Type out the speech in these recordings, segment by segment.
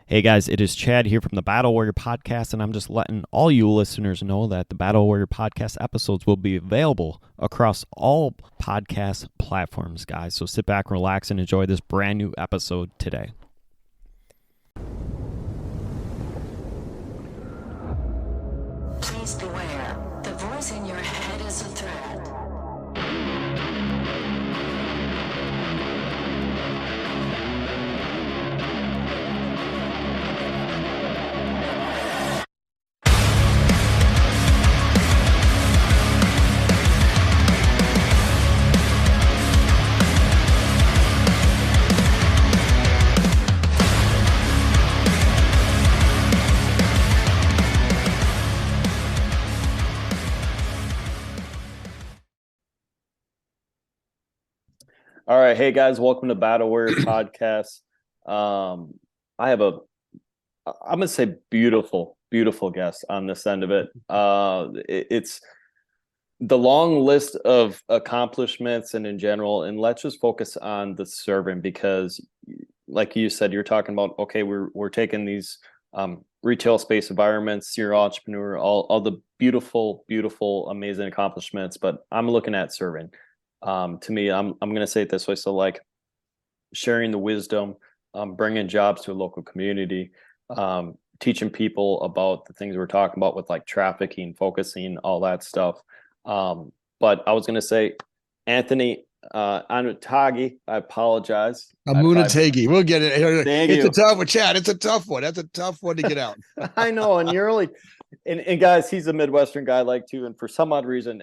Hey guys, it is Chad here from the Battle Warrior Podcast, and I'm just letting all you listeners know that the Battle Warrior Podcast episodes will be available across all podcast platforms, guys. So sit back, relax, and enjoy this brand new episode today. Please beware. The voice in your head is a threat. All right, hey guys, welcome to Battle Warrior Podcast. I have I'm gonna say beautiful, beautiful guest on this end of it. It's the long list of accomplishments and in general, and let's just focus on the servant because, like you said, you're talking about okay, we're taking these retail space environments, serial entrepreneur, all the beautiful, beautiful, amazing accomplishments, but I'm looking at serving. To me, I'm going to say it this way. So like sharing the wisdom, bringing jobs to a local community, teaching people about the things we're talking about with like trafficking, focusing, all that stuff. But I was going to say, Anthony, Amunategui, I apologize. Amunategui. We'll get it. Thank It's you. a tough one, Chad. It's a tough one. That's a tough one to get out. I know, and you're only, and guys, he's a Midwestern guy like too, and for some odd reason,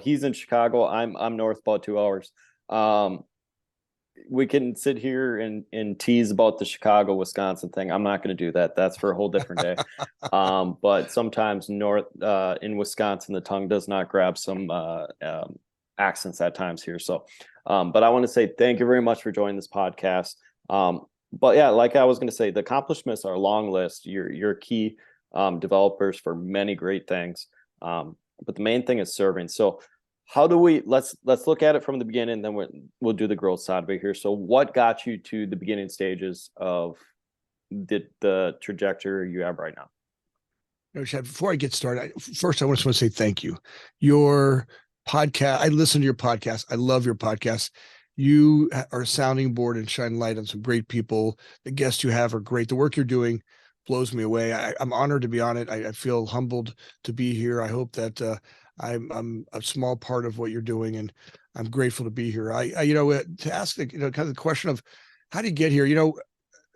he's in Chicago. I'm north about 2 hours. We can sit here and tease about the Chicago, Wisconsin thing. I'm not going to do that. That's for a whole different day. But sometimes north in Wisconsin, the tongue does not grab some accents at times here. So, but I want to say thank you very much for joining this podcast. But yeah, like I was going to say, the accomplishments are a long list. You're key developers for many great things. But the main thing is serving. So how do we let's look at it from the beginning, then we'll do the growth side of it here. So what got you to the beginning stages of the trajectory you have right now? Chad, before I get started, first I just want to say thank you. Your podcast, I listen to your podcast. I love your podcast. You are a sounding board and shine light on some great people. The guests you have are great. The work you're doing blows me away. I'm honored to be on it. I feel humbled to be here. I hope that I'm a small part of what you're doing, and I'm grateful to be here. To ask the kind of the question of how do you get here?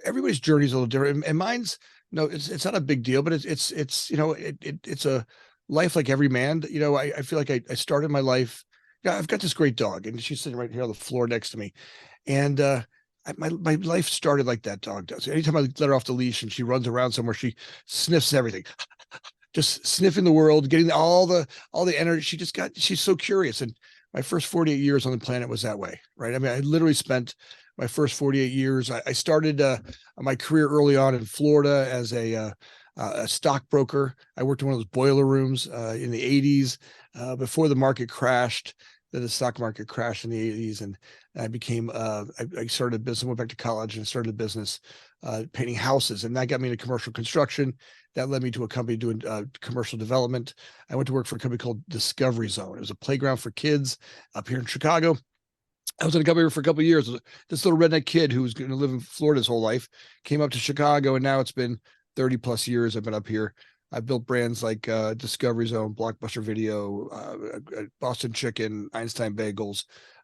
Everybody's journey is a little different, and mine's it's not a big deal, but it's a life like every man. I feel like I started my life. Yeah, I've got this great dog, and she's sitting right here on the floor next to me, and my life started like that dog does. Anytime I let her off the leash and she runs around somewhere, she sniffs everything, just sniffing the world, getting all the energy. She's so curious. And my first 48 years on the planet was that way, right? I mean, I literally spent my first 48 years. I started my career early on in Florida as a stockbroker. I worked in one of those boiler rooms in the 80s before the market crashed. Then the stock market crashed in the 80s, and I became I started a business, went back to college and started a business painting houses, and that got me into commercial construction. That led me to a company doing commercial development. I went to work for a company called Discovery Zone. It was a playground for kids up here in Chicago. I was in a company for a couple of years. This little redneck kid who was going to live in Florida his whole life came up to Chicago, and now it's been 30 plus years I've been up here. I've built brands like Discovery Zone, Blockbuster Video, Boston Chicken, Einstein Bagels,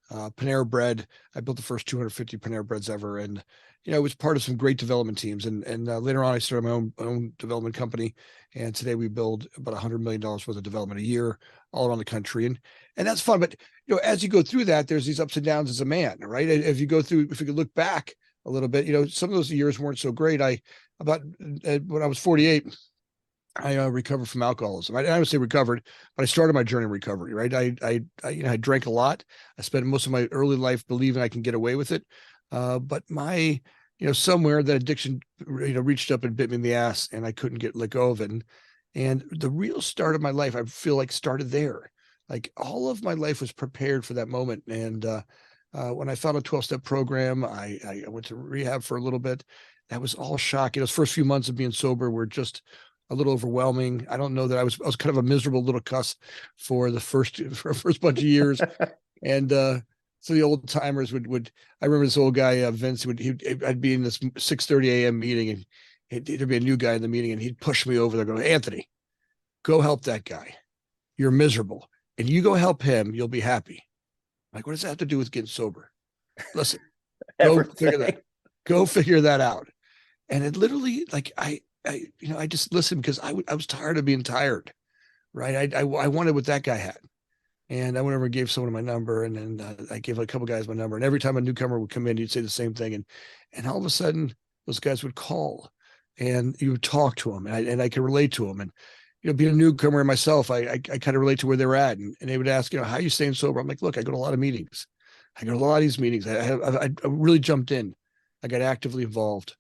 Panera Bread. I built the first 250 Panera Breads ever, and it was part of some great development teams. And later on, I started my own development company, and today we build about $100 million worth of development a year all around the country, and that's fun. But as you go through that, there's these ups and downs as a man, right? If you could look back a little bit, some of those years weren't so great. When I was 48. I recovered from alcoholism. I would say recovered, but I started my journey in recovery. Right, I drank a lot. I spent most of my early life believing I can get away with it, but somewhere that addiction reached up and bit me in the ass, and I couldn't let go of it. And the real start of my life, I feel like, started there. Like all of my life was prepared for that moment. And when I found a 12-step program, I went to rehab for a little bit. that was all shocking. Those first few months of being sober were just a little overwhelming. I don't know that I was kind of a miserable little cuss for the first bunch of years. And so the old timers would I remember this old guy, Vince, I'd be in this 6:30 a.m. meeting, and there'd be a new guy in the meeting, and he'd push me over there, go, Anthony, go help that guy. You're miserable. And you go help him, you'll be happy. Like, what does that have to do with getting sober? Listen, go figure that out. And it literally, like, I just listened because I was tired of being tired, right? I wanted what that guy had. And I went over and gave someone my number, and then I gave a couple guys my number. And every time a newcomer would come in, he'd say the same thing. And all of a sudden, those guys would call, and you would talk to them, and I could relate to them. And being a newcomer myself, I kind of relate to where they were at, and they would ask, how are you staying sober? I'm like, look, I go to a lot of meetings. I go to a lot of these meetings. I really jumped in. I got actively involved,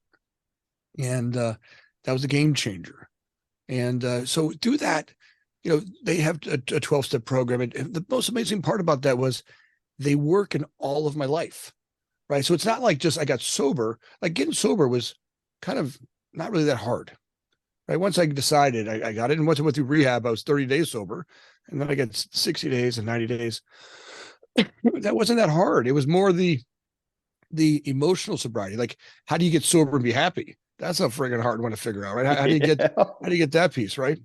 and that was a game changer. And so through that, they have a 12-step program. And the most amazing part about that was they work in all of my life, right? So it's not like just I got sober. Like, getting sober was kind of not really that hard, right? Once I decided I got it, and once I went through rehab, I was 30 days sober, and then I got 60 days and 90 days. That wasn't that hard. It was more the emotional sobriety. Like, how do you get sober and be happy? That's a friggin' hard one to figure out, right? How do you get that piece, right?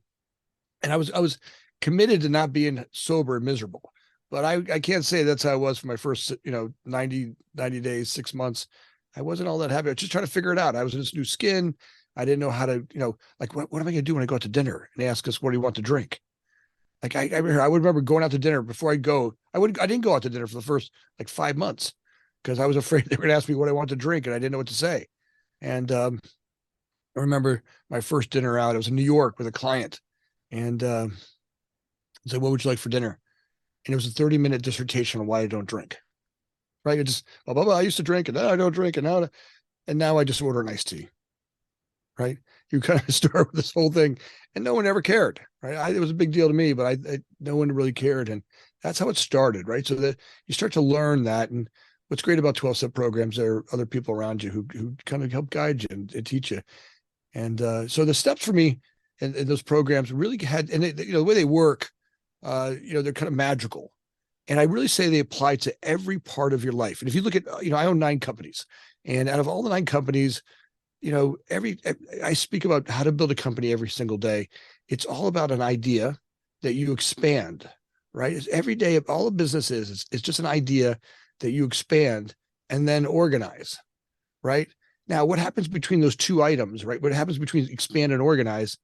And I was committed to not being sober and miserable, but I can't say that's how I was for my first 90 days, 6 months. I wasn't all that happy. I was just trying to figure it out. I was in this new skin. I didn't know how to, like, what am I going to do when I go out to dinner? And they ask us, what do you want to drink? Like, I would remember going out to dinner before I go. I didn't go out to dinner for the first like 5 months because I was afraid they were going to ask me what I wanted to drink, and I didn't know what to say. And I remember my first dinner out. I was in New York with a client, and I said, what would you like for dinner? And it was a 30-minute dissertation on why I don't drink. Right? It just, blah, blah, blah. I used to drink, and now I don't drink, and now I just order an iced tea. Right? You kind of start with this whole thing, and no one ever cared. Right? It was a big deal to me, but no one really cared, and that's how it started. Right? So that you start to learn that, and what's great about 12-step programs, there are other people around you who kind of help guide you and teach you. And so the steps for me and those programs really had, and the way they work, they're kind of magical. And I really say they apply to every part of your life. And if you look at, I own 9 companies, and out of all the 9 companies, I speak about how to build a company every single day. It's all about an idea that you expand, right? It's every day, all a business is, it's just an idea that you expand and then organize, right? Now, what happens between those two items, right? What happens between expand and organize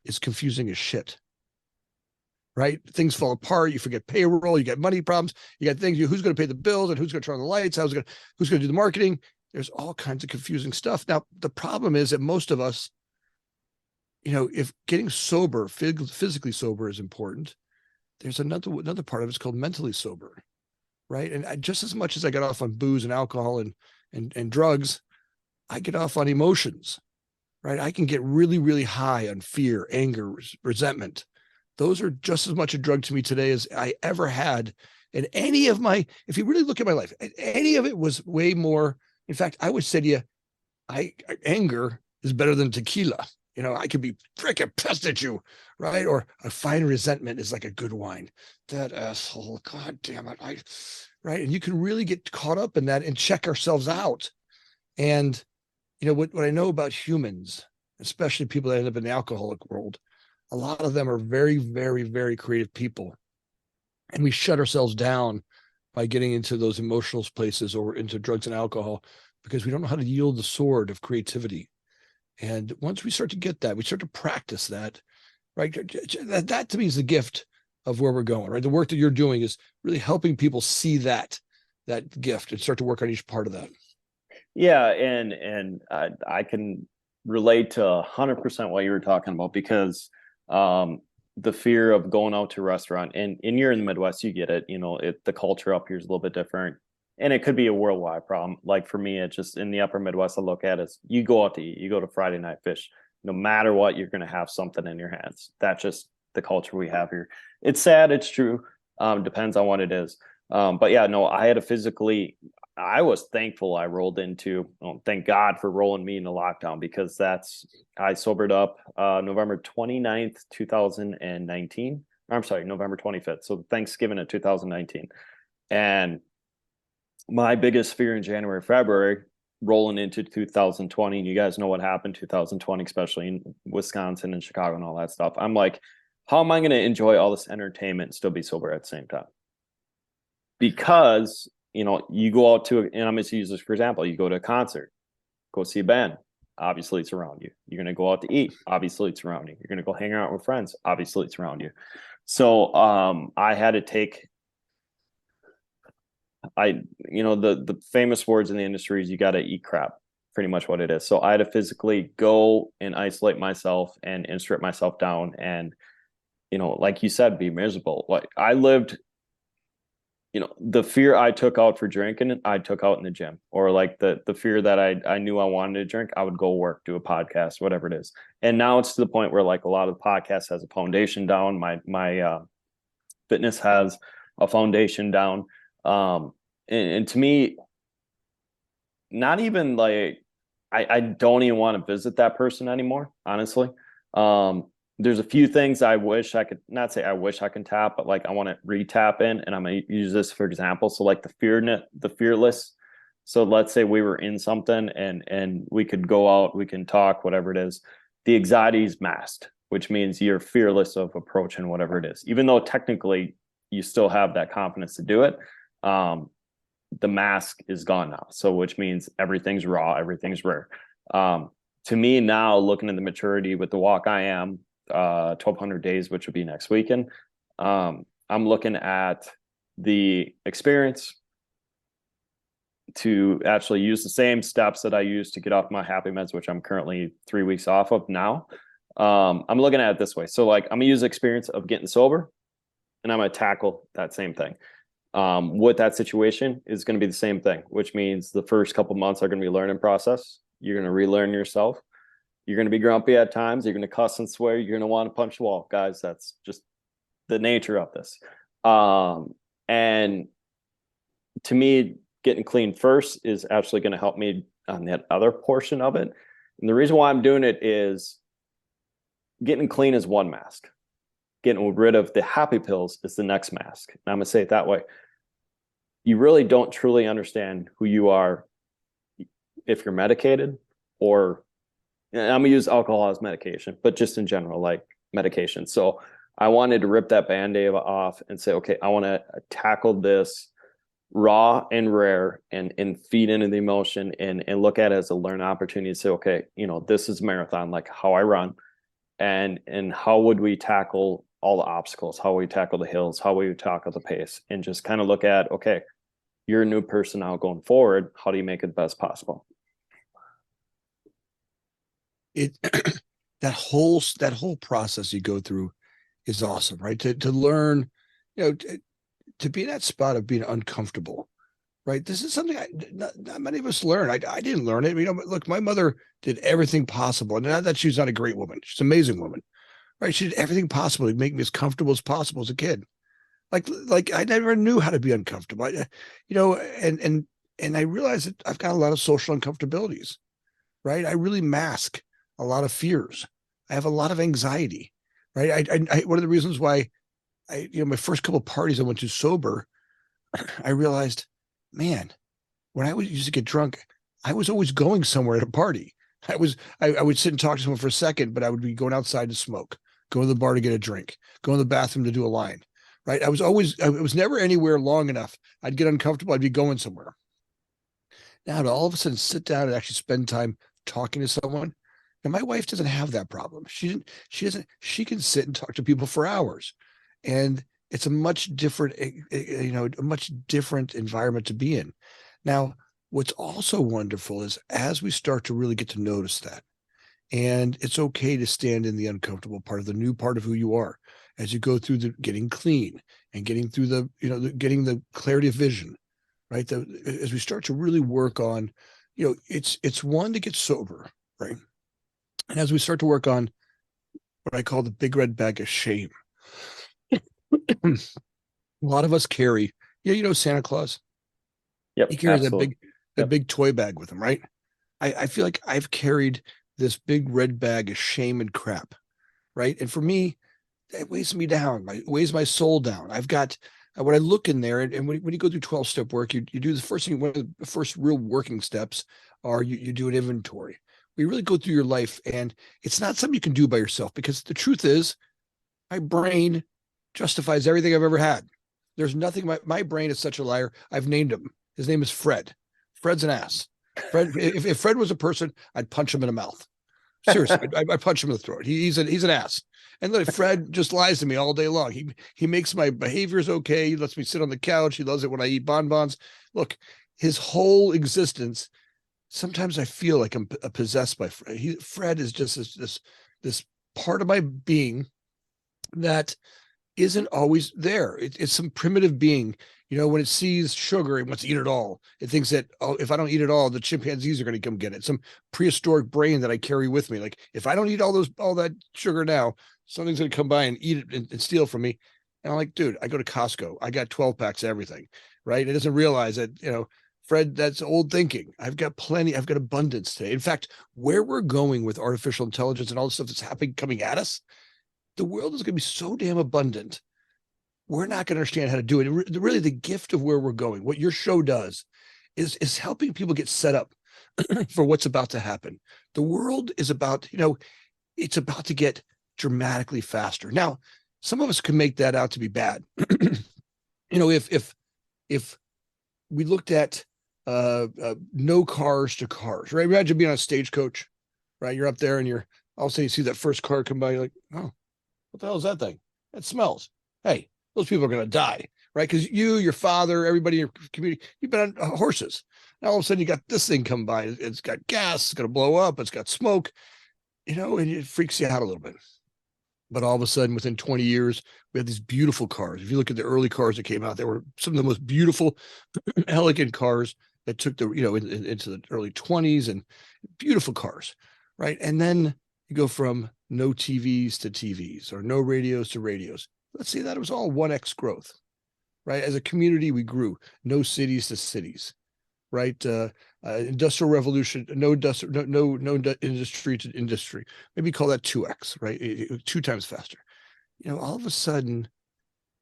is confusing as shit, right? Things fall apart. You forget payroll. You get money problems. You got things. Who's going to pay the bills, and who's going to turn on the lights? Who's going to do the marketing? There's all kinds of confusing stuff. Now, the problem is that most of us, if getting sober, physically sober is important, there's another part of it's called mentally sober, right? And just as much as I got off on booze and alcohol and drugs, I get off on emotions, right? I can get really, really high on fear, anger, resentment. Those are just as much a drug to me today as I ever had. And if you really look at my life, any of it was way more. In fact, I would say to you, anger is better than tequila. I could be freaking pissed at you, right? Or a fine resentment is like a good wine. That asshole, God damn it. Right. And you can really get caught up in that and check ourselves out. And, what I know about humans, especially people that end up in the alcoholic world, a lot of them are very, very, very creative people. And we shut ourselves down by getting into those emotional places or into drugs and alcohol because we don't know how to yield the sword of creativity. And once we start to get that, we start to practice that, right? That to me is the gift of where we're going, right? The work that you're doing is really helping people see that gift and start to work on each part of that. Yeah, and I can relate to 100% what you were talking about because the fear of going out to a restaurant, and you're in the Midwest, you get it. The culture up here is a little bit different, and it could be a worldwide problem. Like for me, it's just in the upper Midwest, I look at it as you go out to eat, you go to Friday night fish, no matter what, you're going to have something in your hands. That's just the culture we have here. It's sad, it's true. Depends on what it is. But yeah, no, I had to physically, I was thankful I rolled into, thank God for rolling me into lockdown, because I sobered up November 29th, 2019. I'm sorry, November 25th. So Thanksgiving of 2019. And my biggest fear in January, February, rolling into 2020, and you guys know what happened 2020, especially in Wisconsin and Chicago and all that stuff. I'm like, how am I going to enjoy all this entertainment and still be sober at the same time? Because, you go out to, and I'm going to use this for example, you go to a concert, go see a band, obviously it's around you. You're going to go out to eat, obviously it's around you. You're going to go hang out with friends, obviously it's around you. So I had to take, the famous words in the industry is you got to eat crap, pretty much what it is. So I had to physically go and isolate myself and strip myself down and, like you said, be miserable. Like I lived, the fear I took out for drinking, I took out in the gym, or like the fear that I knew I wanted to drink, I would go work, do a podcast, whatever it is. And now it's to the point where like a lot of the podcast has a foundation down. My fitness has a foundation down. And to me, not even like, I don't even want to visit that person anymore, honestly. There's a few things I wish I could, not say I wish I can tap, but like I want to re-tap in, and I'm going to use this for example. So like the fearless. So let's say we were in something and we could go out, we can talk, whatever it is. The anxiety is masked, which means you're fearless of approaching whatever it is, even though technically you still have that confidence to do it. The mask is gone now. So which means everything's raw, everything's rare. To me now, looking at the maturity with the walk I am, 1,200 days, which would be next weekend. I'm looking at the experience to actually use the same steps that I used to get off my happy meds, which I'm currently 3 weeks off of now. I'm looking at it this way. So like I'm gonna use the experience of getting sober, and I'm gonna tackle that same thing. With that situation is going to be the same thing, which means the first couple months are going to be a learning process. You're going to relearn yourself. You're going to be grumpy at times. You're going to cuss and swear. You're going to want to punch the wall, guys. That's just the nature of this. And to me, getting clean first is actually going to help me on that other portion of it. And the reason why I'm doing it is getting clean is one mask. Getting rid of the happy pills is the next mask. And I'm going to say it that way. You really don't truly understand who you are if you're medicated, or I'm going to use alcohol as medication, but just in general, like medication. So I wanted to rip that Band-Aid off and say, okay, I want to tackle this raw and rare and feed into the emotion and look at it as a learn opportunity to say, okay, this is marathon, like how I run, and how would we tackle all the obstacles, how we tackle the hills, how we tackle the pace, and just kind of look at, okay, you're a new person now going forward. How do you make it the best possible? It that whole process you go through is awesome, right? To learn, to be in that spot of being uncomfortable, right? This is something not many of us learn. I didn't learn it. Look, my mother did everything possible, and not that she's not a great woman. She's an amazing woman, right? She did everything possible to make me as comfortable as possible as a kid. Like I never knew how to be uncomfortable. And I realized that I've got a lot of social uncomfortabilities, right? I really mask a lot of fears. I have a lot of anxiety, right? I one of the reasons why my first couple of parties I went to sober, I realized, man, when I used to get drunk, I was always going somewhere at a party. I would sit and talk to someone for a second, but I would be going outside to smoke, go to the bar to get a drink, go in the bathroom to do a line, right? I was never anywhere long enough. I'd get uncomfortable. I'd be going somewhere. Now to all of a sudden sit down and actually spend time talking to someone. And my wife doesn't have that problem. She can sit and talk to people for hours. And it's a much different, a much different environment to be in. Now, what's also wonderful is as we start to really get to notice that, and it's okay to stand in the uncomfortable part of the new part of who you are as you go through the getting clean and getting through getting the clarity of vision, right? As we start to really work on, it's one to get sober, right? And as we start to work on what I call the big red bag of shame, a lot of us carry, Santa Claus. Yep, He carries absolutely. that Yep. big toy bag with him, right? I feel like I've carried this big red bag of shame and crap, right? And for me, it weighs me down. It weighs my soul down. I've got when I look in there, and when you go through 12-step work, you do the first thing. One of the first real working steps are you do an inventory. You really go through your life, and it's not something you can do by yourself, because the truth is, my brain justifies everything I've ever had. There's nothing. My brain is such a liar. I've named him. His name is Fred. Fred's an ass. Fred. If Fred was a person, I'd punch him in the mouth. Seriously, I punch him in the throat. He's an ass. And look, Fred just lies to me all day long. He makes my behaviors okay. He lets me sit on the couch. He loves it when I eat bonbons. Look, his whole existence. Sometimes I feel like I'm possessed by Fred. Fred is just this part of my being that isn't always there. It's some primitive being. When it sees sugar, it wants to eat it all. It thinks that, oh, if I don't eat it all, the chimpanzees are going to come get it. Some prehistoric brain that I carry with me. Like, if I don't eat all that sugar now, something's going to come by and eat it and steal from me. And I'm like, dude, I go to Costco. I got 12 packs of everything, right? It doesn't realize that, Fred, that's old thinking. I've got plenty. I've got abundance today. In fact, where we're going with artificial intelligence and all the stuff that's happening, coming at us, the world is going to be so damn abundant. We're not going to understand how to do it. Really, the gift of where we're going, what your show does, is helping people get set up for what's about to happen. The world is about, it's about to get dramatically faster. Now, some of us can make that out to be bad. If we looked at no cars to cars, right? Imagine being on a stagecoach, right? You're up there and you're all of a sudden you see that first car come by. You're like, oh, what the hell is that thing? It smells. Hey, those people are going to die, right? Because you, your father, everybody in your community, you've been on horses. Now all of a sudden you got this thing come by. It's got gas. It's going to blow up. It's got smoke, and it freaks you out a little bit. But all of a sudden, within 20 years, we have these beautiful cars. If you look at the early cars that came out, they were some of the most beautiful, elegant cars that took into the early 20s, and beautiful cars, right? And then you go from no TVs to TVs, or no radios to radios. Let's see, that was all 1x growth, right? As a community, we grew. No cities to cities, right? Industrial revolution, no industry to industry. Maybe call that 2x, right? 2 times faster. All of a sudden,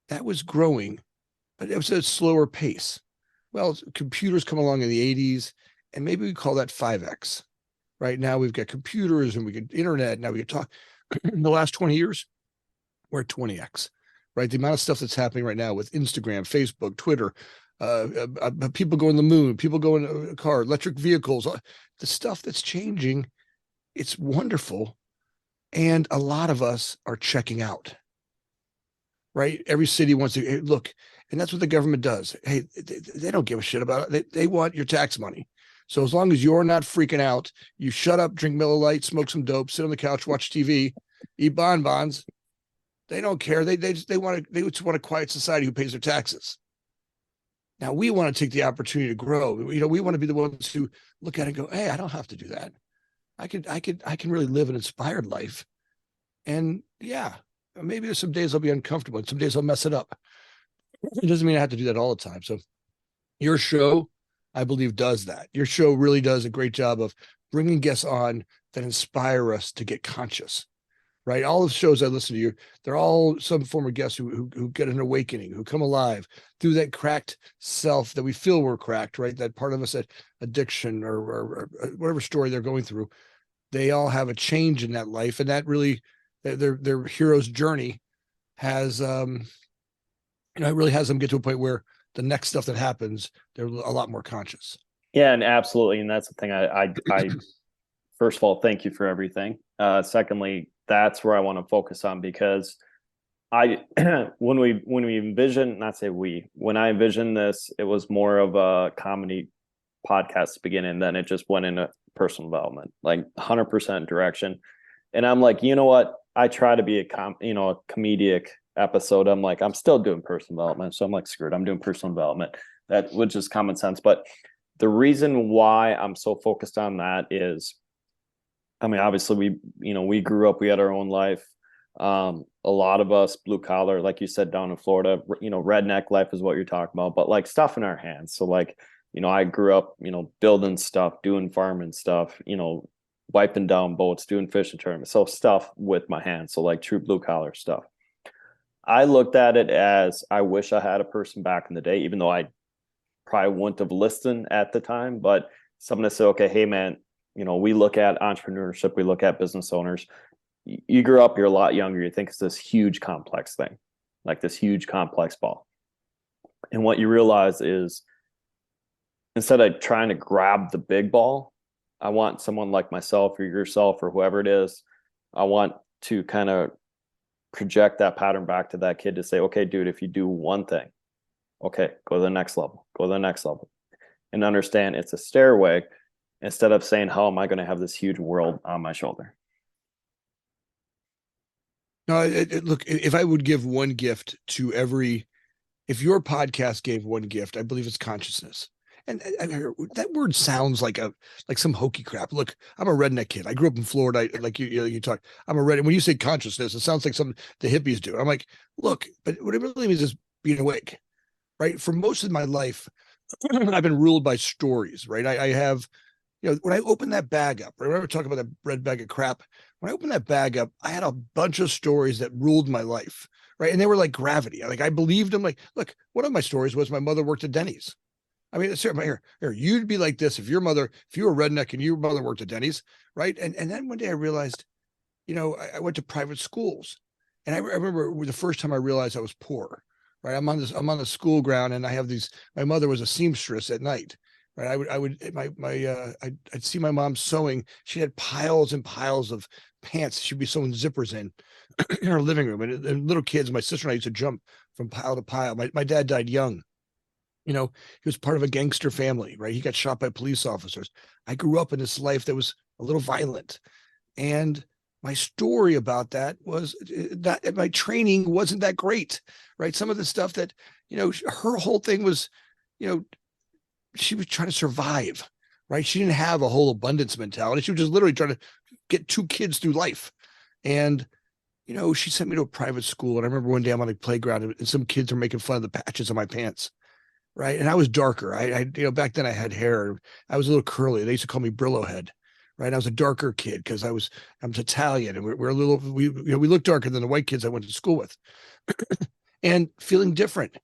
that was growing, but it was at a slower pace. Well, computers come along in the 80s, and maybe we call that 5x. Right now, we've got computers and we get internet. Now we can talk. In the last 20 years, we're at 20x, right? The amount of stuff that's happening right now with Instagram, Facebook, Twitter, people going to the moon, people going to a car, electric vehicles, the stuff that's changing, it's wonderful. And a lot of us are checking out, right? Every city wants to look, and that's what the government does. Hey, they don't give a shit about it. They want your tax money. So as long as you're not freaking out, you shut up, drink Miller Lite, smoke some dope, sit on the couch, watch TV, eat bonbons. They don't care. They just want a quiet society who pays their taxes. Now we want to take the opportunity to grow. We want to be the ones who look at it and go, hey, I don't have to do that. I can really live an inspired life. And yeah, maybe there's some days I'll be uncomfortable and some days I'll mess it up. It doesn't mean I have to do that all the time. So your show, I believe, does that. Your show really does a great job of bringing guests on that inspire us to get conscious, right? All the shows I listen to, they're all some former guests who get an awakening, who come alive through that cracked self that we feel we're cracked, right? That part of us, that addiction or whatever story they're going through, they all have a change in that life. And that really, their hero's journey has, it really has them get to a point where the next stuff that happens, they're a lot more conscious. Yeah, and absolutely. And that's the thing. I first of all, thank you for everything. Secondly, that's where I want to focus on, because when we envision, when I envisioned this, it was more of a comedy podcast to begin, and then it just went into personal development, like 100% direction. And I'm like, you know what? I try to be a comedic episode. I'm like, I'm still doing personal development. So I'm like, screw it, I'm doing personal development. That which is common sense. But the reason why I'm so focused on that is, I mean, obviously we grew up, we had our own life. A lot of us blue collar, like you said, down in Florida, redneck life is what you're talking about, but like stuff in our hands. So like I grew up, building stuff, doing farming stuff, wiping down boats, doing fishing tournaments. So stuff with my hands. So like true blue collar stuff. I looked at it as I wish I had a person back in the day, even though I probably wouldn't have listened at the time, but someone to say, okay, hey man, we look at entrepreneurship, we look at business owners. You grew up, you're a lot younger, you think it's this huge complex thing, like this huge complex ball. And what you realize is instead of trying to grab the big ball, I want someone like myself or yourself or whoever it is, I want to kind of project that pattern back to that kid to say, okay, dude, if you do one thing, okay, go to the next level, go to the next level, and understand it's a stairway instead of saying, how am I going to have this huge world on my shoulder? No, look, if I would give one gift to if your podcast gave one gift, I believe it's consciousness. And that word sounds like some hokey crap. Look, I'm a redneck kid. I grew up in Florida. Like you talk. I'm a redneck. When you say consciousness, it sounds like something the hippies do. I'm like, look, but what it really means is being awake, right? For most of my life, I've been ruled by stories, right? I have, when I opened that bag up, right? When I were talking about that red bag of crap, when I opened that bag up, I had a bunch of stories that ruled my life, right? And they were like gravity. Like I believed them. Like, look, one of my stories was my mother worked at Denny's. I mean, here, you'd be like this if you were a redneck and your mother worked at Denny's, right? And then one day I realized, I went to private schools, and I remember the first time I realized I was poor, right? I'm on the school ground, and I have my mother was a seamstress at night, right? I'd see my mom sewing. She had piles and piles of pants she'd be sewing zippers in her living room, and little kids, my sister and I used to jump from pile to pile. My dad died young. He was part of a gangster family, right? He got shot by police officers. I grew up in this life that was a little violent. And my story about that was that my training wasn't that great, right? Some of the stuff that, her whole thing was, she was trying to survive, right? She didn't have a whole abundance mentality. She was just literally trying to get two kids through life. And, she sent me to a private school. And I remember one day I'm on the playground and some kids are making fun of the patches on my pants. Right. And I was darker. I back then I had hair. I was a little curly. They used to call me Brillo head. Right. I was a darker kid because I'm Italian and we're a little, we look darker than the white kids I went to school with and feeling different.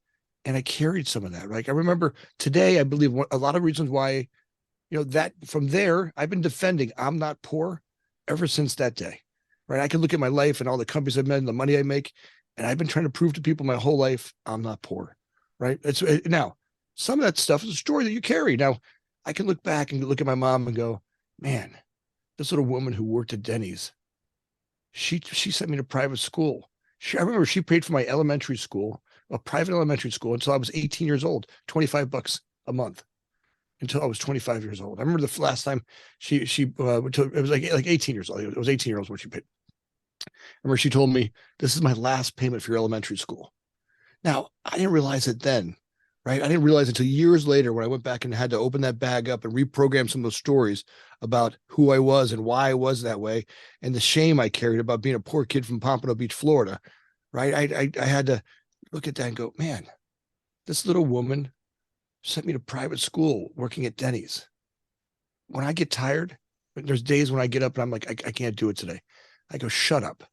And I carried some of that. Right. I remember today, I believe a lot of reasons why, that from there, I've been defending I'm not poor ever since that day. Right. I can look at my life and all the companies I've met and the money I make. And I've been trying to prove to people my whole life, I'm not poor. Right. Now, some of that stuff is a story that you carry. Now, I can look back and look at my mom and go, man, this little woman who worked at Denny's, she sent me to private school. I remember she paid for my elementary school, a private elementary school, until I was 18 years old, $25 a month until I was 25 years old. I remember the last time it was like 18 years old. It was 18 years old when she paid. I remember she told me, this is my last payment for your elementary school. Now, I didn't realize it then, right? I didn't realize until years later when I went back and had to open that bag up and reprogram some of those stories about who I was and why I was that way and the shame I carried about being a poor kid from Pompano Beach, Florida, right? I had to look at that and go, man, this little woman sent me to private school working at Denny's. When I get tired, there's days when I get up and I'm like, I can't do it today. I go, shut up.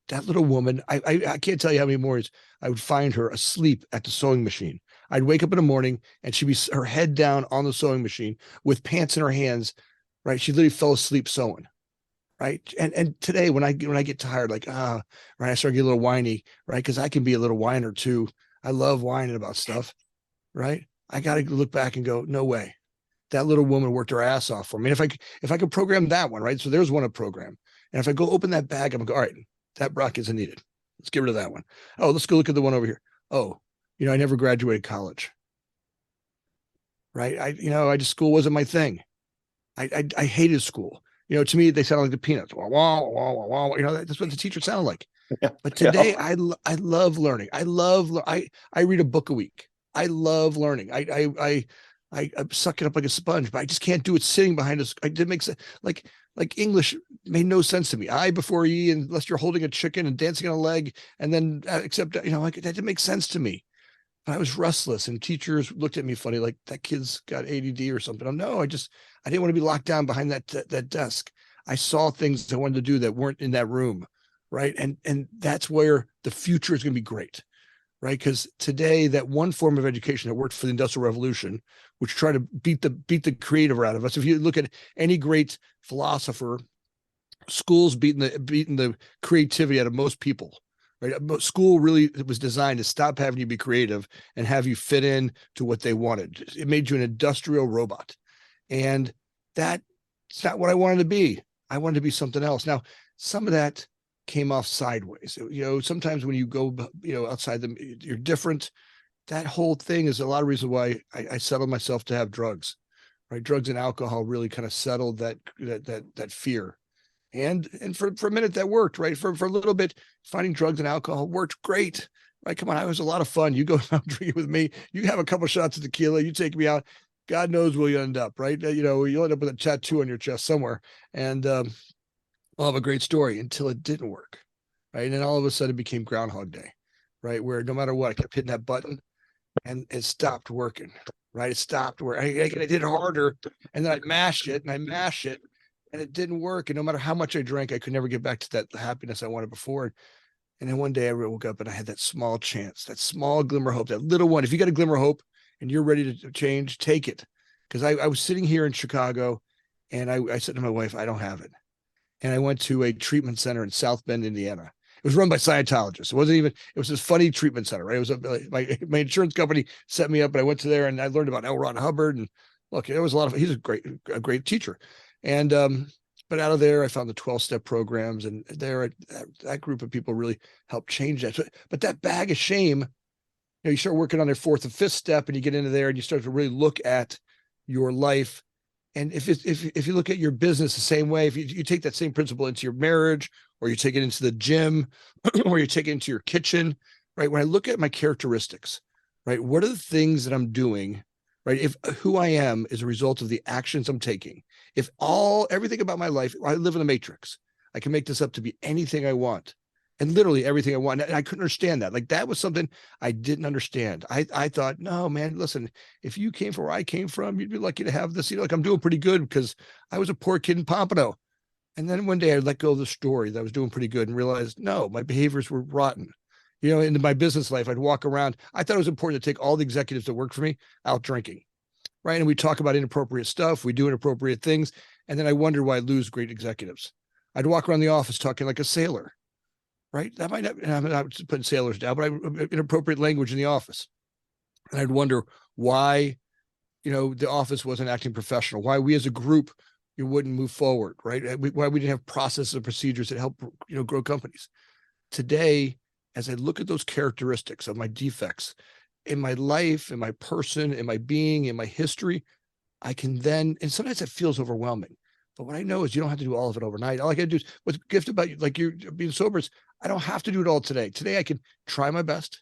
That little woman, I can't tell you how many mornings I would find her asleep at the sewing machine. I'd wake up in the morning and she'd be her head down on the sewing machine with pants in her hands, right? She literally fell asleep sewing, right? And today when I get tired, like right, I start getting a little whiny, right? Because I can be a little whiner too. I love whining about stuff, right? I got to look back and go, no way. That little woman worked her ass off for me. And if I could program that one, right? So there's one to program. And if I go open that bag, I'm going, all right, that Brock isn't needed. Let's get rid of that one. Oh, let's go look at the one over here. Oh, I never graduated college. Right. School wasn't my thing. I hated school. To me, they sounded like the Peanuts. Wah, wah, wah, wah, wah. That's what the teacher sounded like. Yeah. But today I love learning. I read a book a week. I love learning. I suck it up like a sponge, but I just can't do it sitting behind us. I did make sense. Like English made no sense to me. I before E, unless you're holding a chicken and dancing on a leg, and then except that didn't make sense to me. but I was restless, and teachers looked at me funny, like that kid's got ADD or something. No, I didn't want to be locked down behind that desk. I saw things I wanted to do that weren't in that room, right? And that's where the future is going to be great, right? Because today, that one form of education that worked for the Industrial Revolution, which tried to beat the creative out of us. If you look at any great philosopher, schools beating the creativity out of most people, right? School really was designed to stop having you be creative and have you fit in to what they wanted. It made you an industrial robot, and that's not what I wanted to be. I wanted to be something else. Now, some of that came off sideways. Sometimes when you go, outside them, you're different. That whole thing is a lot of reasons why I settled myself to have drugs, right? Drugs and alcohol really kind of settled that fear. And for a minute that worked, right? For a little bit, finding drugs and alcohol worked great, right? Come on, it was a lot of fun. You go out drinking with me, you have a couple of shots of tequila, you take me out. God knows where you end up, right? You'll end up with a tattoo on your chest somewhere, and I'll have a great story until it didn't work, right? And then all of a sudden it became Groundhog Day, right? Where no matter what, I kept hitting that button, and it stopped working, right? It stopped where I did it harder, and then I mashed it, and it didn't work. And no matter how much I drank, I could never get back to that happiness I wanted before. And then one day I woke up and I had that small chance, that small glimmer of hope, that little one. If you got a glimmer of hope and you're ready to change, take it. Because I was sitting here in Chicago, and I said to my wife, I don't have it. And I went to a treatment center in South Bend, Indiana. It was run by Scientologists. It was this funny treatment center, right? It was my insurance company set me up, and I went to there and I learned about L. Ron Hubbard. And look, there was he's a great teacher. And, but out of there, I found the 12-step programs, and that group of people really helped change that. But that bag of shame, you start working on their 4th and 5th step, and you get into there and you start to really look at your life. And if you look at your business the same way, if you take that same principle into your marriage, or you take it into the gym, or you take it into your kitchen, right? When I look at my characteristics, right, what are the things that I'm doing, right? If who I am is a result of the actions I'm taking, if everything about my life, I live in the matrix, I can make this up to be anything I want, and literally everything I want. And I couldn't understand that. Like, that was something I didn't understand. I thought, no, man, listen, if you came from where I came from, you'd be lucky to have this. Like, I'm doing pretty good because I was a poor kid in Pompano. And then one day I let go of the story that I was doing pretty good and realized, no, my behaviors were rotten. In my business life, I'd walk around. I thought it was important to take all the executives that worked for me out drinking, right? And we talk about inappropriate stuff. We do inappropriate things. And then I wondered why I lose great executives. I'd walk around the office talking like a sailor, right? That might not, I'm not putting sailors down, but inappropriate language in the office. And I'd wonder why, the office wasn't acting professional, why we as a group, you wouldn't move forward, right? Why we didn't have processes and procedures that help, grow companies. Today, as I look at those characteristics of my defects in my life, in my person, in my being, in my history, I can then, and sometimes it feels overwhelming. But what I know is you don't have to do all of it overnight. All I got to do is, what's gift about you, like you're being sober, is I don't have to do it all today. Today I can try my best,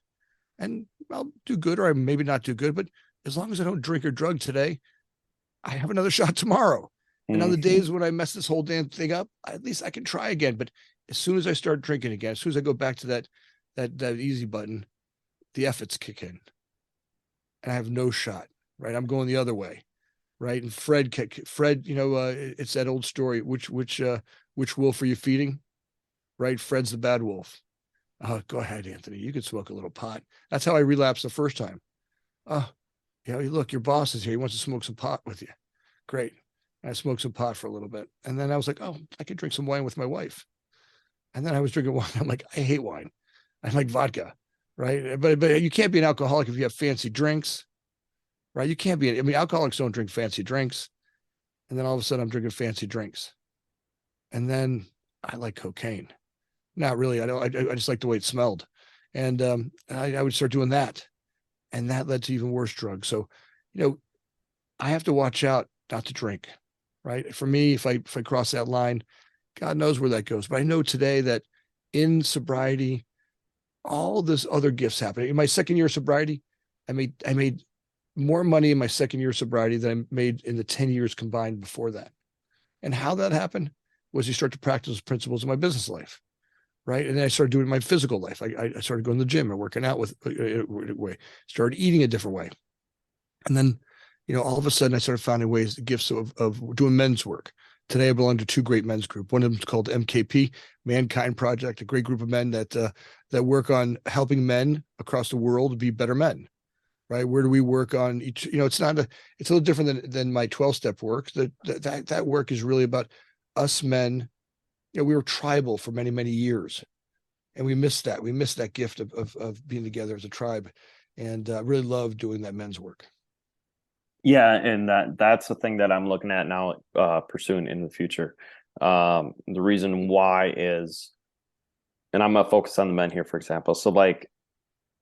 and I'll do good, or I maybe not do good. But as long as I don't drink or drug today, I have another shot tomorrow. And on the days when I mess this whole damn thing up, at least I can try again. But as soon as I start drinking again, as soon as I go back to that easy button, the efforts kick in, and I have no shot. Right, I'm going the other way. Right, and Fred, it's that old story. Which wolf are you feeding? Right, Fred's the bad wolf. Go ahead, Anthony. You could smoke a little pot. That's how I relapsed the first time. Look, your boss is here. He wants to smoke some pot with you. Great. I smoked some pot for a little bit. And then I was like, oh, I could drink some wine with my wife. And then I was drinking wine. I'm like, I hate wine. I like vodka, right? But you can't be an alcoholic if you have fancy drinks, right? You can't be. Alcoholics don't drink fancy drinks. And then all of a sudden I'm drinking fancy drinks. And then I like cocaine. Not really. I just like the way it smelled. And I would start doing that. And that led to even worse drugs. So, I have to watch out not to drink. Right. For me, if I cross that line, God knows where that goes. But I know today that in sobriety, all this other gifts happen. In my second year of sobriety, I made more money in my second year of sobriety than I made in the 10 years combined before that. And how that happened was you start to practice those principles in my business life. right? And then I started doing my physical life. I started going to the gym and working out with way, started eating a different way. And then, all of a sudden I started finding ways, the gifts of doing men's work. Today I belong to two great men's group. One of them is called MKP, Mankind Project, a great group of men that work on helping men across the world to be better men. Right? Where do we work on each? It's a little different than my 12-step work. That work is really about us men. We were tribal for many, many years, and we missed that. We missed that gift of being together as a tribe, and really love doing that men's work. Yeah, and that's the thing that I'm looking at now, pursuing in the future. The reason why is, and I'm gonna focus on the men here, for example. So like,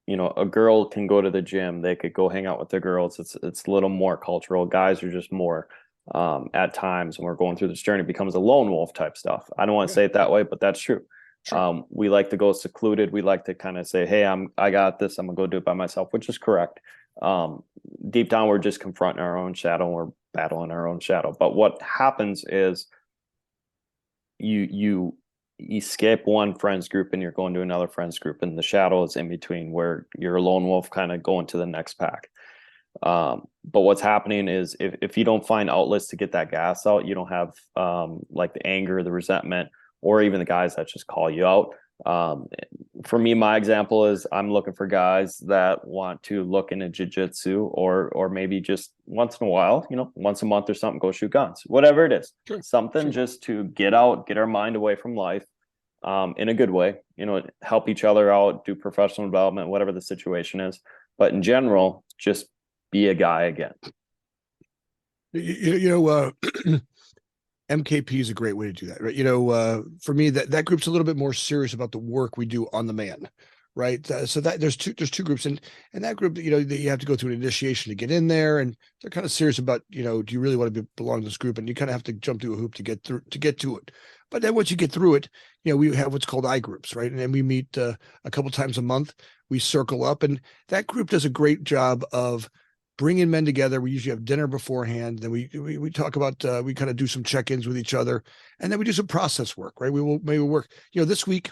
a girl can go to the gym, they could go hang out with the girls. It's a little more cultural. Guys are just more, at times when we're going through this journey, it becomes a lone wolf type stuff. I don't want to say it that way, but that's true. Sure. We like to go secluded. We like to kind of say, hey, I got this, I'm gonna go do it by myself, which is correct. Deep down, we're just confronting our own shadow, and we're battling our own shadow. But what happens is you escape one friends group and you're going to another friends group, and the shadow is in between, where you're a lone wolf kind of going to the next pack. But what's happening is if you don't find outlets to get that gas out, you don't have like the anger, the resentment, or even the guys that just call you out. For me, my example is I'm looking for guys that want to look into jiu-jitsu, or maybe just once in a while, once a month or something, go shoot guns, whatever it is. Sure. Something just to get out, get our mind away from life, in a good way, help each other out, do professional development, whatever the situation is. But in general, just be a guy again. MKP is a great way to do that, right? For me, that group's a little bit more serious about the work we do on the man, right? So that there's two groups, and that group, you have to go through an initiation to get in there, and they're kind of serious about, do you really want to belong to this group? And you kind of have to jump through a hoop to get to it. But then once you get through it, we have what's called I groups, right? And then we meet a couple times a month. We circle up, and that group does a great job of bringing men together. We usually have dinner beforehand. Then we talk about, we kind of do some check-ins with each other, and then we do some process work, right? We will maybe work, this week,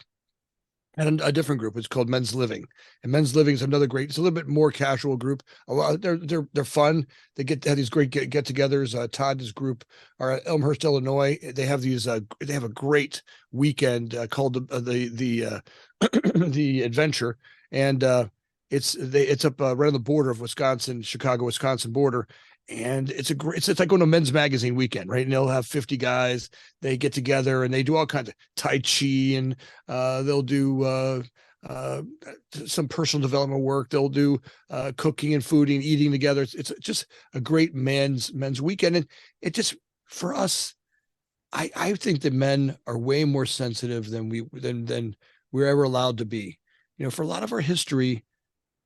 and a different group. It's called Men's Living, and Men's Living is another great. It's a little bit more casual group. A lot, they're fun. They have these great get-togethers. Todd's group are at Elmhurst, Illinois. They have these. They have a great weekend called the the Adventure, and it's up right on the border of Chicago, Wisconsin border. And it's like going to a men's magazine weekend, right? And they'll have 50 guys, they get together and they do all kinds of Tai Chi, and they'll do some personal development work. They'll do cooking and fooding, eating together. It's just a great men's weekend. And it just, for us, I think that men are way more sensitive than we're ever allowed to be. For a lot of our history,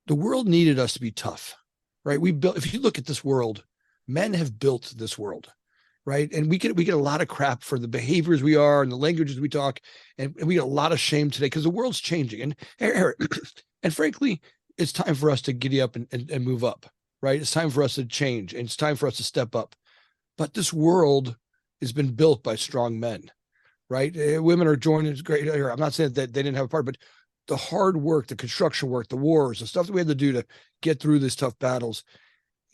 the world needed us to be tough, right? If you look at this world, men have built this world, right? And we get a lot of crap for the behaviors we are and the languages we talk. And we get a lot of shame today because the world's changing. And frankly, it's time for us to giddy up and move up, right? It's time for us to change, and it's time for us to step up. But this world has been built by strong men, right? Women are joining. It's great. I'm not saying that they didn't have a part, but the hard work, the construction work, the wars, the stuff that we had to do to get through these tough battles.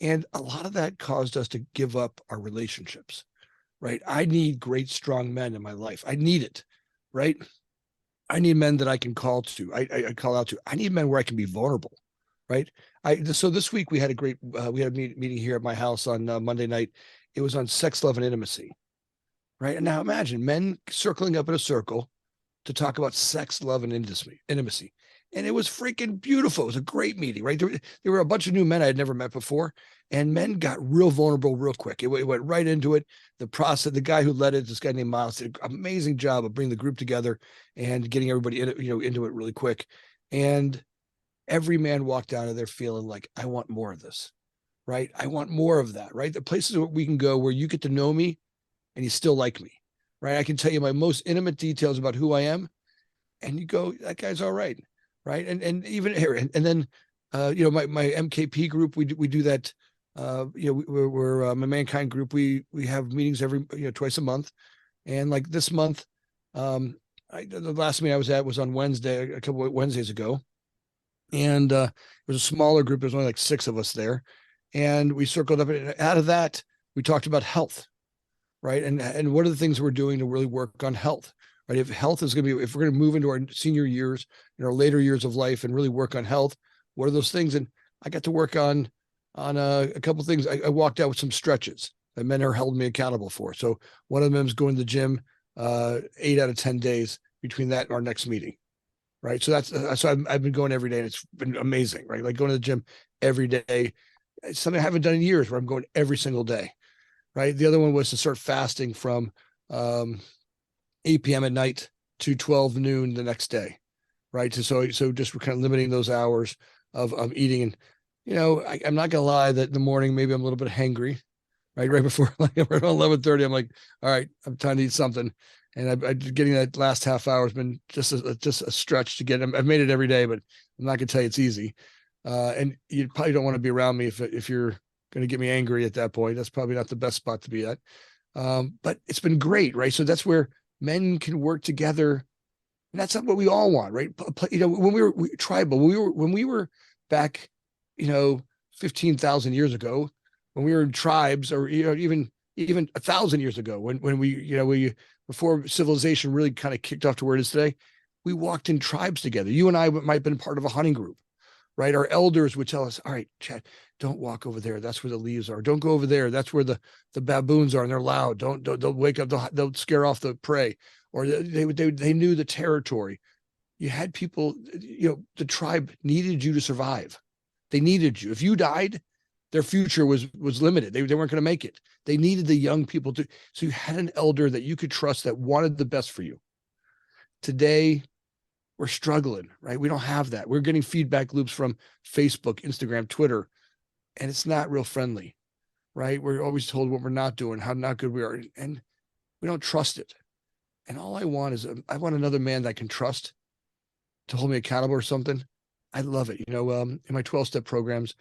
And a lot of that caused us to give up our relationships, right? I need great, strong men in my life. I need it, right? I need men that I can call to. I call out to. I need men where I can be vulnerable, right? So this week we had we had a meeting here at my house on Monday night. It was on sex, love, and intimacy, right? And now imagine men circling up in a circle to talk about sex, love, and intimacy. And it was freaking beautiful. It was a great meeting, right? There were a bunch of new men I had never met before, and men got real vulnerable real quick. It went right into it. The process, the guy who led it, this guy named Miles, did an amazing job of bringing the group together and getting everybody into it really quick. And every man walked out of there feeling like, I want more of this, right? I want more of that, right? The places where we can go where you get to know me and you still like me. Right. I can tell you my most intimate details about who I am. And you go, that guy's all right. Right. And even here. And then, my MKP group, we do that. We're my Mankind group. We have meetings every, twice a month. And like this month, the last meeting I was at was on Wednesday, a couple of Wednesdays ago. And it was a smaller group. There's only like 6 of us there. And we circled up, and out of that, we talked about health, right? And what are the things we're doing to really work on health, right? If health is going to be, if we're going to move into our senior years, in our later years of life, and really work on health, what are those things? And I got to work on a couple of things. I walked out with some stretches that men are held me accountable for. So one of them is going to the gym 8 out of 10 days between that and our next meeting, right? So I've been going every day, and it's been amazing, right? Like going to the gym every day. It's something I haven't done in years, where I'm going every single day, right? The other one was to start fasting from 8 p.m. at night to 12 noon the next day, right? So just we're kind of limiting those hours of eating. And, I'm not gonna lie that in the morning, maybe I'm a little bit hangry, right before, like around 11:30, I'm like, all right, I'm time to eat something. And I getting that last half hour has been just a stretch to get. I've made it every day, but I'm not gonna tell you it's easy. And you probably don't want to be around me if you're going to get me angry at that point. That's probably not the best spot to be at. But it's been great, right? So that's where men can work together, and that's not what we all want, right? When we were tribal, when we were back, 15,000 years ago, when we were in tribes, or even 1,000 years ago, when we before civilization really kind of kicked off to where it is today, we walked in tribes together. You and I might have been part of a hunting group, right? Our elders would tell us, all right, Chad, don't walk over there. That's where the leaves are. Don't go over there. That's where the baboons are, and they're loud. They'll wake up. They'll scare off the prey. Or they knew the territory. You had people, the tribe needed you to survive. They needed you. If you died, their future was limited. They weren't going to make it. They needed the young people to. So you had an elder that you could trust, that wanted the best for you. Today, we're struggling, right? We don't have that. We're getting feedback loops from Facebook, Instagram, Twitter, and it's not real friendly, right? We're always told what we're not doing, how not good we are, and we don't trust it. And all I want is I want another man that I can trust to hold me accountable or something. I love it. In my 12-step programs,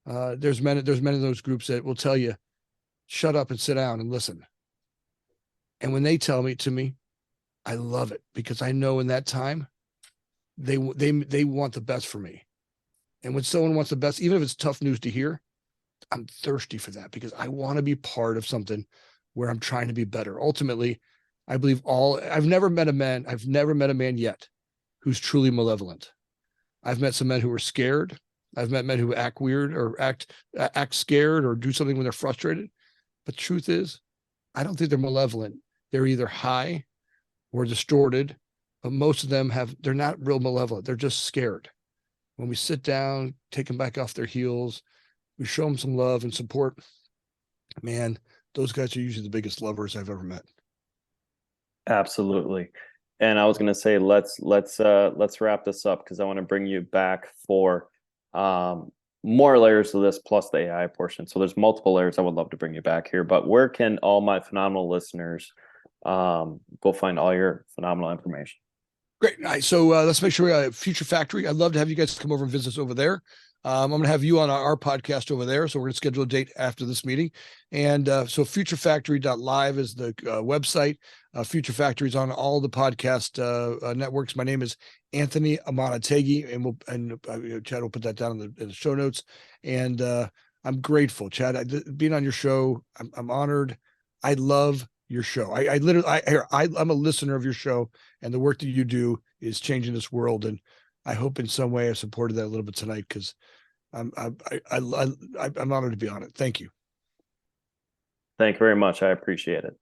there's men in those groups that will tell you, shut up and sit down and listen. And when they tell me to me, I love it, because I know in that time, they want the best for me. And when someone wants the best, even if it's tough news to hear, I'm thirsty for that, because I want to be part of something where I'm trying to be better. Ultimately, I believe I've never met a man yet who's truly malevolent. I've met some men who are scared. I've met men who act weird, or act scared, or do something when they're frustrated. But the truth is, I don't think they're malevolent. They're either high or distorted, but most of them they're not real malevolent. They're just scared. When we sit down, take them back off their heels, we show them some love and support, man, those guys are usually the biggest lovers I've ever met. Absolutely. And I was going to say, let's wrap this up, because I want to bring you back for more layers of this, plus the AI portion. So there's multiple layers. I would love to bring you back here, but where can all my phenomenal listeners go find all your phenomenal information? Great. All right, so let's make sure Future Factory. I'd love to have you guys come over and visit us over there. I'm going to have you on our podcast over there. So we're going to schedule a date after this meeting. And so futurefactory.live is the website. Future Factory is on all the podcast networks. My name is Anthony Amunategui, and Chad will put that down in the show notes. And I'm grateful, Chad, being on your show. I'm honored. I love your show. I'm a listener of your show, and the work that you do is changing this world. And I hope in some way I supported that a little bit tonight, because I'm honored to be on it. Thank you. Thank you very much. I appreciate it.